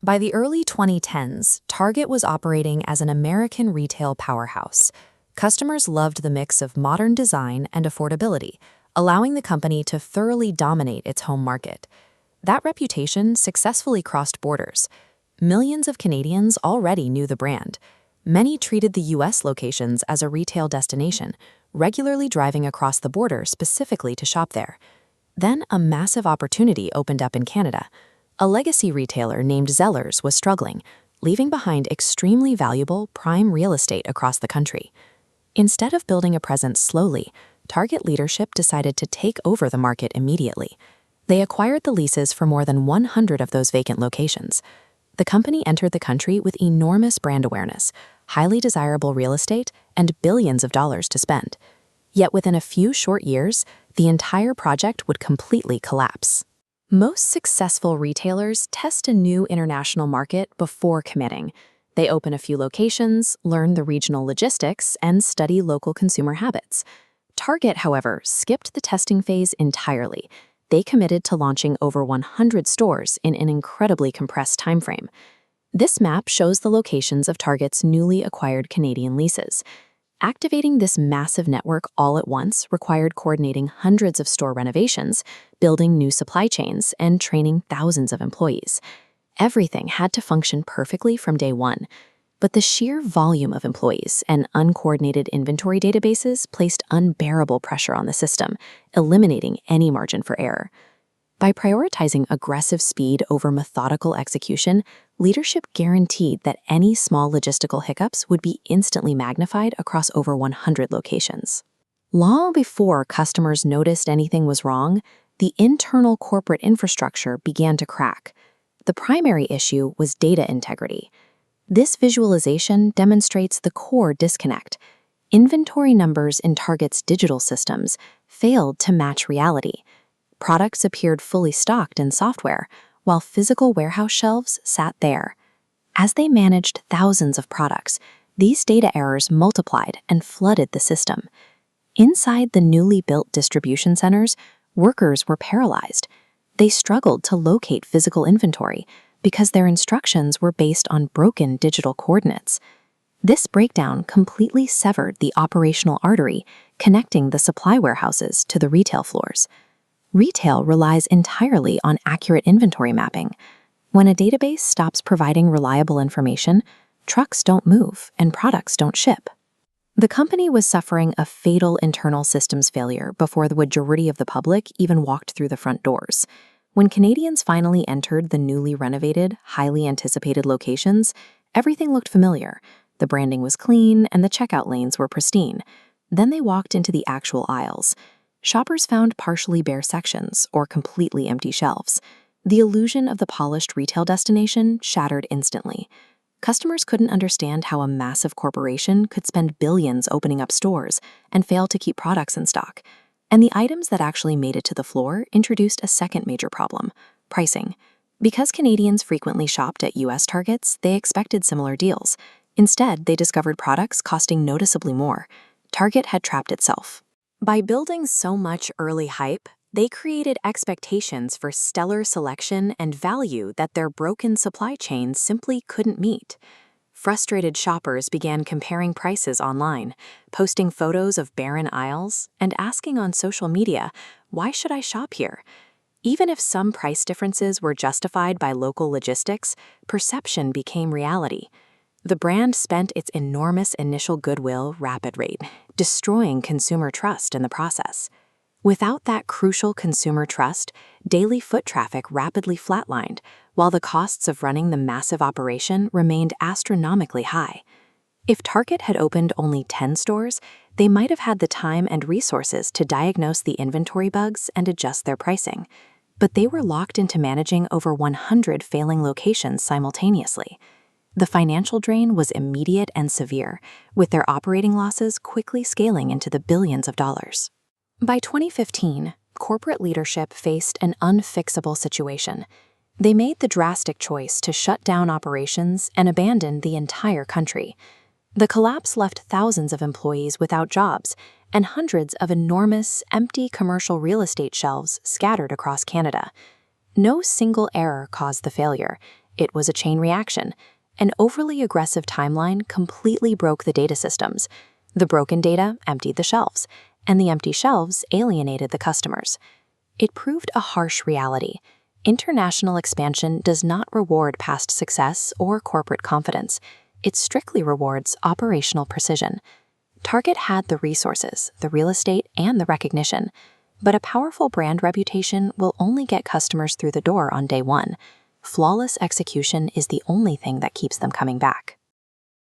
By the early 2010s, Target was operating as an American retail powerhouse. Customers loved the mix of modern design and affordability, allowing the company to thoroughly dominate its home market. That reputation successfully crossed borders. Millions of Canadians already knew the brand. Many treated the U.S. locations as a retail destination, regularly driving across the border specifically to shop there. Then a massive opportunity opened up in Canada. A legacy retailer named Zellers was struggling, leaving behind extremely valuable prime real estate across the country. Instead of building a presence slowly, Target leadership decided to take over the market immediately. They acquired the leases for more than 100 of those vacant locations. The company entered the country with enormous brand awareness, highly desirable real estate, and billions of dollars to spend. Yet within a few short years, the entire project would completely collapse. Most successful retailers test a new international market before committing. They open a few locations, learn the regional logistics, and study local consumer habits. Target, however, skipped the testing phase entirely. They committed to launching over 100 stores in an incredibly compressed timeframe. This map shows the locations of Target's newly acquired Canadian leases. Activating this massive network all at once required coordinating hundreds of store renovations, building new supply chains, and training thousands of employees. Everything had to function perfectly from day one. But the sheer volume of employees and uncoordinated inventory databases placed unbearable pressure on the system, eliminating any margin for error. By prioritizing aggressive speed over methodical execution, leadership guaranteed that any small logistical hiccups would be instantly magnified across over 100 locations. Long before customers noticed anything was wrong, the internal corporate infrastructure began to crack. The primary issue was data integrity. This visualization demonstrates the core disconnect. Inventory numbers in Target's digital systems failed to match reality. Products appeared fully stocked in software, while physical warehouse shelves sat there. As they managed thousands of products, these data errors multiplied and flooded the system. Inside the newly built distribution centers, workers were paralyzed. They struggled to locate physical inventory because their instructions were based on broken digital coordinates. This breakdown completely severed the operational artery connecting the supply warehouses to the retail floors. Retail relies entirely on accurate inventory mapping. When a database stops providing reliable information, trucks don't move and products don't ship. The company was suffering a fatal internal systems failure before the majority of the public even walked through the front doors. When Canadians finally entered the newly renovated, highly anticipated locations, everything looked familiar. The branding was clean and the checkout lanes were pristine. Then they walked into the actual aisles. Shoppers found partially bare sections or completely empty shelves. The illusion of the polished retail destination shattered instantly. Customers couldn't understand how a massive corporation could spend billions opening up stores and fail to keep products in stock. And the items that actually made it to the floor introduced a second major problem: pricing. Because Canadians frequently shopped at U.S. Targets, they expected similar deals. Instead, they discovered products costing noticeably more. Target had trapped itself. By building so much early hype, they created expectations for stellar selection and value that their broken supply chain simply couldn't meet. Frustrated shoppers began comparing prices online, posting photos of barren aisles, and asking on social media, "Why should I shop here?" Even if some price differences were justified by local logistics, perception became reality. The brand spent its enormous initial goodwill rapid rate, destroying consumer trust in the process. Without that crucial consumer trust, daily foot traffic rapidly flatlined, while the costs of running the massive operation remained astronomically high. If Target had opened only 10 stores, they might have had the time and resources to diagnose the inventory bugs and adjust their pricing. But they were locked into managing over 100 failing locations simultaneously. The financial drain was immediate and severe, with their operating losses quickly scaling into the billions of dollars. By 2015, corporate leadership faced an unfixable situation. They made the drastic choice to shut down operations and abandon the entire country. The collapse left thousands of employees without jobs and hundreds of enormous, empty commercial real estate shelves scattered across Canada. No single error caused the failure. It was a chain reaction. An overly aggressive timeline completely broke the data systems. The broken data emptied the shelves, and the empty shelves alienated the customers. It proved a harsh reality. International expansion does not reward past success or corporate confidence. It strictly rewards operational precision. Target had the resources, the real estate, and the recognition, but a powerful brand reputation will only get customers through the door on day one. Flawless execution is the only thing that keeps them coming back.